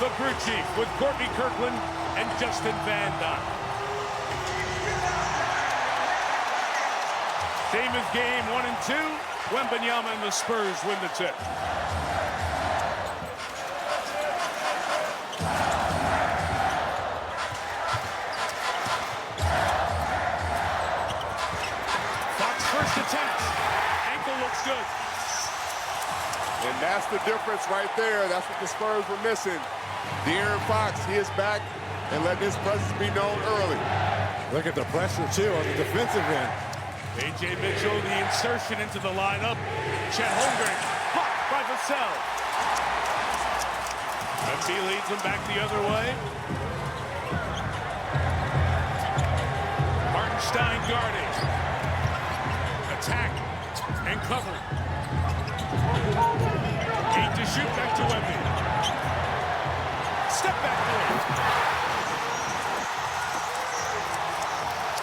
the crew chief with Courtney Kirkland and Justin Van Dyke. Same as game 1 and 2. Wembanyama and the Spurs win the tip. Fox first attempt. Ankle looks good. And that's the difference right there. That's what the Spurs were missing. De'Aaron Fox, he is back and letting his presence be known early. Look at the pressure, too, on the defensive end. A.J. Mitchell, the insertion into the lineup. Chet Holmgren, blocked by Vassell. Wemby leads him back the other way. Hartenstein guarding. Attack and cover. 8 to shoot, back to Wemby. Step back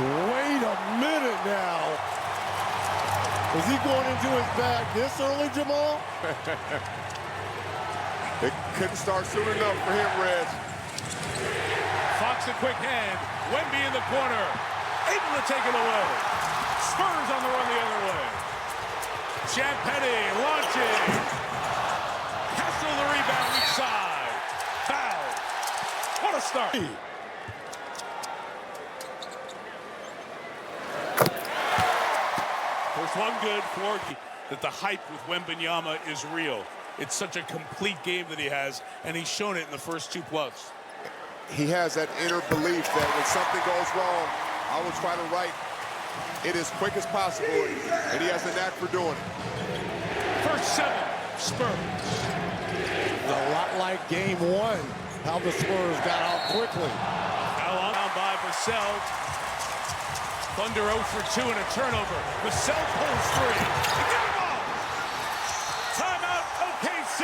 Wait a minute now. Is he going into his bag this early, Jamal? It couldn't start soon enough for him, Reg. Fox a quick hand. Wemby in the corner. Able to take it away. Spurs on the run the other way. Champagnie launching. Castle the rebound weak side. Foul. What a start. First one good for that the hype with Wembanyama is real. It's such a complete game that he has, and he's shown it in the first 2+. He has that inner belief that when something goes wrong, I will try to right it as quick as possible, and he has a knack for doing it. First 7, Spurs. A lot like game 1, how the Spurs got out quickly. Foul on by Vassell. Thunder 0 for 2 and a turnover. Vassell pulls free. Game ball. Timeout, OKC.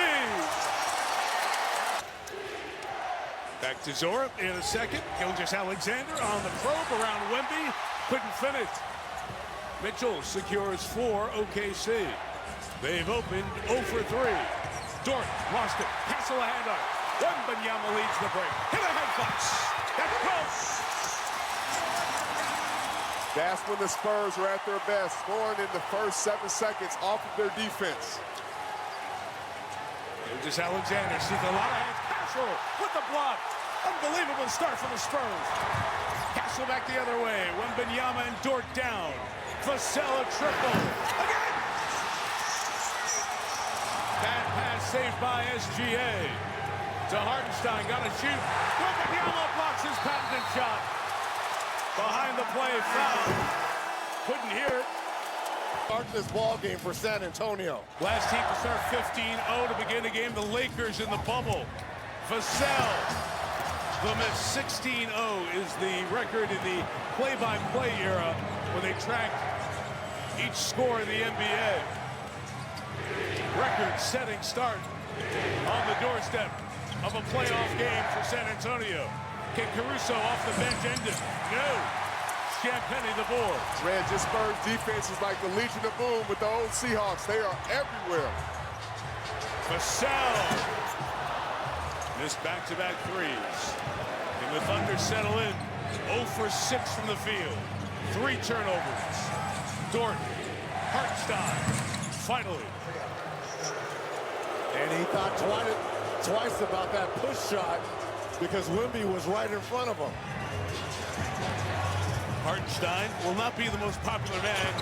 Back to Zora in a second. Gilgeous-Alexander on the probe around Wemby. Couldn't finish. Mitchell secures 4 OKC. They've opened 0 for 3. Dort lost it. Castle a handoff. Wembanyama leads the break. Hit a head clutch. That's close. That's when the Spurs are at their best, scoring in the first 7 seconds off of their defense. Gilgeous-Alexander sees a lot of hands. Castle with the block. Unbelievable start for the Spurs. Castle back the other way. Wembanyama and Dort down. Vassell a triple. Again! Bad pass saved by SGA. To Hartenstein, got to shoot. Wembanyama blocks his patented shot. Behind the play, foul. Couldn't hear it. Start this ball game for San Antonio. Last team to start 15-0 to begin the game, the Lakers in the bubble. Vassell. The miss 16-0 is the record in the play-by-play era where they tracked each score in the NBA. Record-setting start on the doorstep of a playoff game for San Antonio. Can Caruso off the bench end it? No. Champagnie the board. Reg, this Spurs defense is like the Legion of Boom with the old Seahawks. They are everywhere. Vassell missed back-to-back threes. And the Thunder settle in. 0 for 6 from the field. 3 turnovers. Dort, Hartenstein, finally. And he thought twice about that push shot because Wemby was right in front of him. Hartenstein will not be the most popular man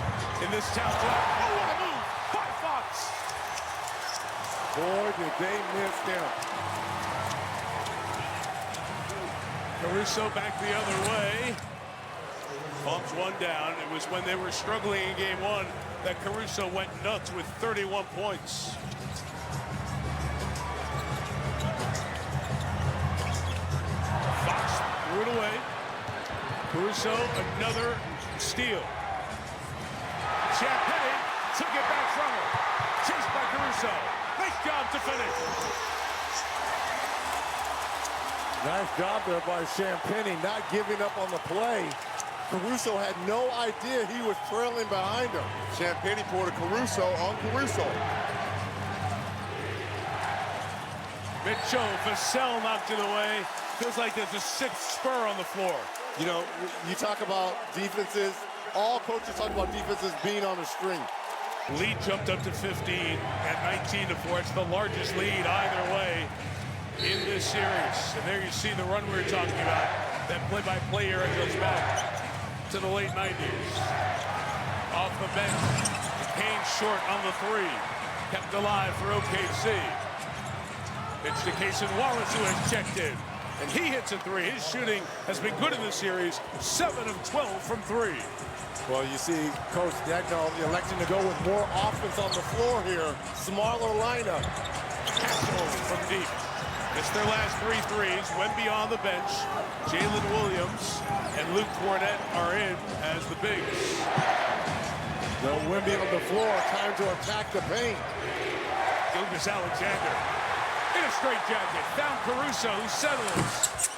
in this town. Oh, what a move by Fox. Boy, did they miss him. Caruso back the other way. Bumps one down. It was when they were struggling in game 1 that Caruso went nuts with 31 points. Fox threw it away. Caruso, another steal. Champagnie took it back from him. Chased by Caruso. Nice job to finish. Nice job there by Champagnie, not giving up on the play. Caruso had no idea he was trailing behind him. Champagnie poured a Caruso on Caruso. Mitchell, Vassell knocked it away. Feels like there's a sixth Spur on the floor. You know, you talk about defenses. All coaches talk about defenses being on a string. Lead jumped up to 15 at 19-4. It's the largest lead either way in this series. And there you see the run we were talking about. That play-by-play era goes back to the late 90s. Off the bench, Kane short on the three. Kept alive for OKC. It's to Cason Wallace, who has checked in. And he hits a three. His shooting has been good in this series. 7 of 12 from three. Well, you see Coach Dagnall electing to go with more offense on the floor here. Smaller lineup. Castle from deep. It's their last 3 threes. Wemby on the bench. Jalen Williams and Luke Cornett are in as the bigs. The Wemby on the floor. Time to attack the paint. Gilgeous-Alexander in a straight jacket. Found Caruso, who settles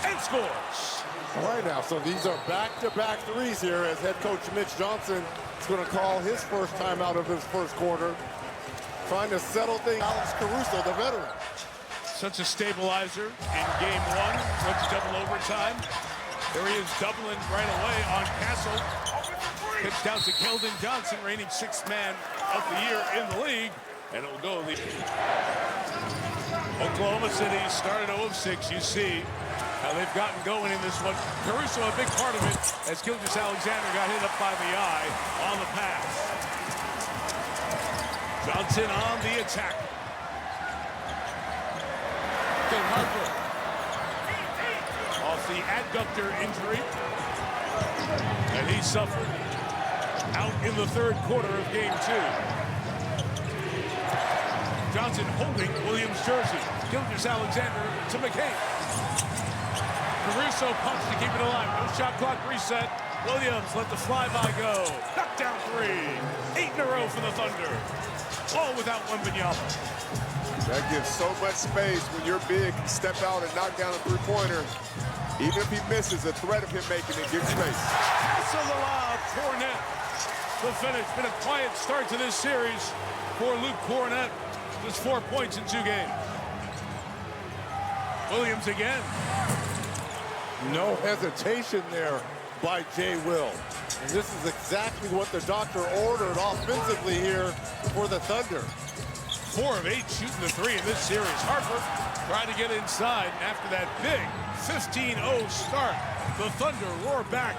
and scores. All right now, so these are back-to-back threes here as head coach Mitch Johnson is going to call his first time out of his first quarter. Trying to settle things. Alex Caruso, the veteran. Such a stabilizer in game one. Went to double overtime. There he is doubling right away on Castle. Pitched out to Keldon Johnson, reigning sixth man of the year in the league. And it will go. Oklahoma City started 0-6. You see how they've gotten going in this one. Caruso a big part of it as Gilgeous-Alexander got hit up by the eye on the pass. Johnson on the attack. Ken Harper off the adductor injury. And he suffered out in the third quarter of game two. Johnson holding Williams' jersey. Gilgeous-Alexander to McCain. Caruso pumps to keep it alive. No shot clock reset. Williams let the flyby go. Knocked down three. 8 in a row for the Thunder. All without Wembanyama. That gives so much space when you're big. Step out and knock down a three-pointer. Even if he misses, the threat of him making it gives space. Castle the lob. Cornett the finish. Been a quiet start to this series for Luke Cornett. Just 4 points in 2 games. Williams again. No hesitation there by Jay Will. And this is exactly what the doctor ordered offensively here for the Thunder. 4 of 8 shooting the three in this series. Harper trying to get inside. And after that big 15-0 start, the Thunder roar back.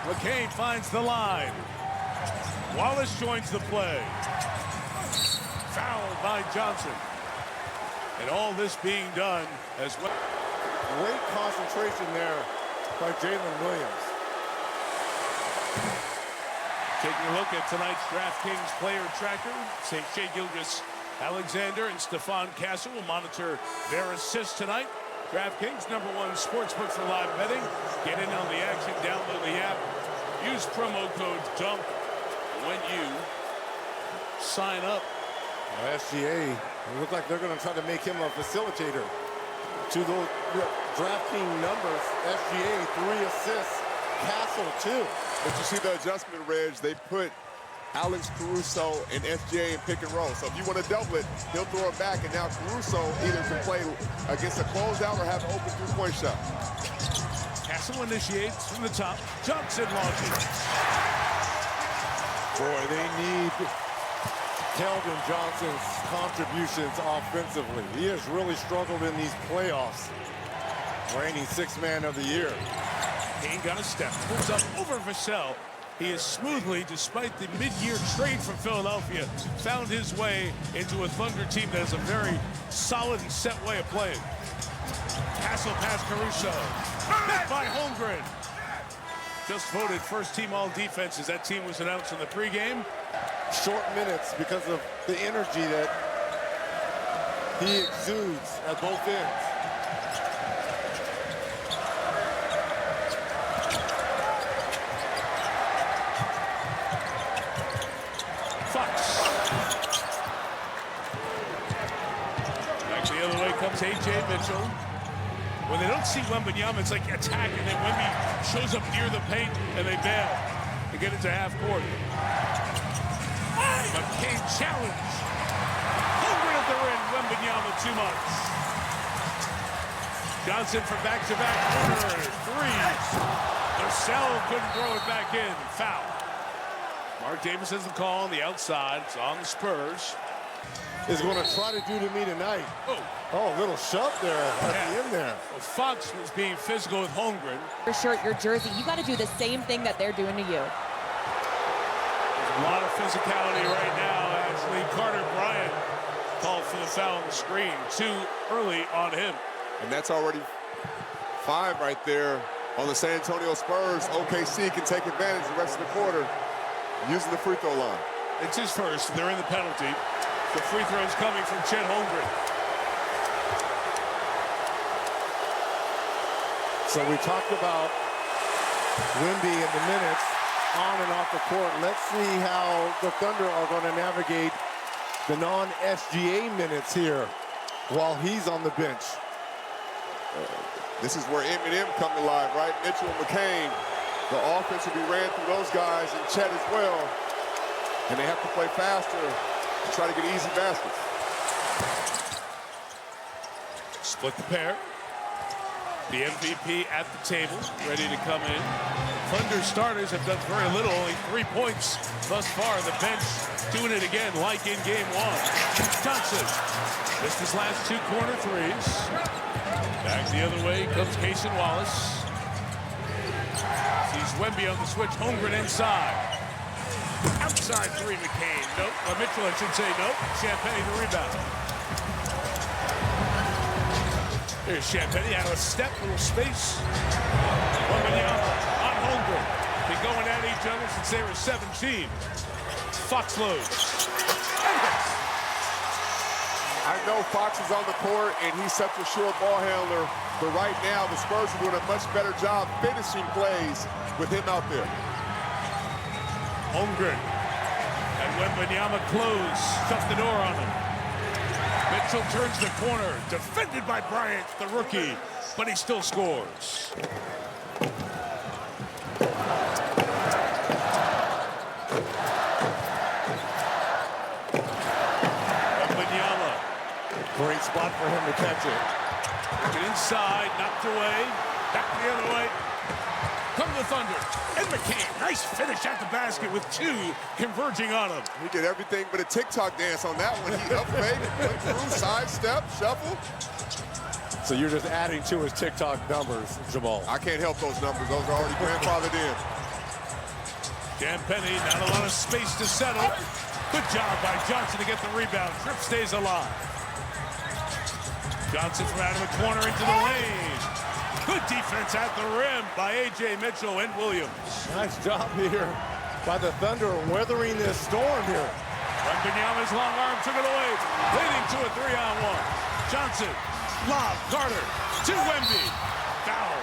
McCain finds the line. Wallace joins the play. Fouled by Johnson. And all this being done as well. Great concentration there by Jalen Williams. Taking a look at tonight's DraftKings player tracker, St. Shea Gilgeous-Alexander and Stephon Castle will monitor their assists tonight. DraftKings, #1 sportsbook for live betting. Get in on the action, download the app. Use promo code DUMP when you sign up. SGA, it look like they're going to try to make him a facilitator. To those DraftKings numbers, SGA 3 assists, Castle 2. But you see the adjustment, Reg, they put Alex Caruso and SGA in pick and roll. So if you want to double it, he'll throw it back, and now Caruso either can play against a closeout or have an open three-point shot. Castle initiates from the top. Johnson launches. Boy, they need Keldon Johnson's contributions offensively. He has really struggled in these playoffs. Reigning sixth man of the year. Kane got a step, pulls up over Vassell. He is smoothly, despite the mid-year trade from Philadelphia, found his way into a Thunder team that has a very solid and set way of playing. Castle past Caruso. Met by Holmgren. Just voted first team all defense as that team was announced in the pregame. Short minutes because of the energy that he exudes at both ends. Back the other way comes A.J. Mitchell. When they don't see Wembanyama, it's like attack, and then Wemby shows up near the paint, and they bail to get into half court. McCain challenge. Holmgren they're in Wembanyama 2 months. Johnson for back-to-back corner threes. Marcel couldn't throw it back in. Foul. Mark Davis has the call on the outside. It's on the Spurs. Is going to try to do to me tonight. Oh, a little shove there at the end there. Well, Fox was being physical with Holmgren. Your shirt, your jersey, you got to do the same thing that they're doing to you. There's a lot of physicality right now. Actually, Carter Bryant called for the foul on the screen. Too early on him. And that's already 5 right there on the San Antonio Spurs. OKC can take advantage the rest of the quarter using the free throw line. It's his first. They're in the penalty. The free throws coming from Chet Holmgren. So we talked about Wemby and the minutes on and off the court. Let's see how the Thunder are going to navigate the non-SGA minutes here while he's on the bench. This is where Eminem come to life, right? Mitchell and McCain. The offense will be ran through those guys and Chet as well. And they have to play faster and try to get easy baskets. Split the pair. The MVP at the table, ready to come in. Thunder starters have done very little, only 3 points thus far. The bench doing it again, like in game 1. Johnson missed his last 2 corner threes. Back the other way comes Cason Wallace. Sees Wemby on the switch. Holmgren inside. Outside 3, McCain. Nope. Mitchell, I should say nope. Champagne the rebound. Here's Champagne out of a step, little space. Wembanyama on Holmgren. Been going at each other since they were 17. Fox loads. I know Fox is on the court, and he's such a sure ball handler. But right now, the Spurs are doing a much better job finishing plays with him out there. Holmgren and Wembanyama close. Shut the door on him. Mitchell turns the corner. Defended by Bryant, the rookie. But he still scores. Great spot for him to catch it. Get inside, knocked away. Back the other way. Come the Thunder. And McCain, nice finish at the basket with 2 converging on him. He did everything but a TikTok dance on that one. He up-faded, went through, sidestep, shuffle. So you're just adding to his TikTok numbers, Jamal. I can't help those numbers. Those are already grandfathered in. Champagne, not a lot of space to settle. Good job by Johnson to get the rebound. Tripp stays alive. Johnson from out of the corner into the lane. Good defense at the rim by A.J. Mitchell and Williams. Nice job here by the Thunder weathering this storm here. Wembanyama's long arm took it away, leading to a 3-on-1. Johnson, lob, Carter, to Wemby. Foul.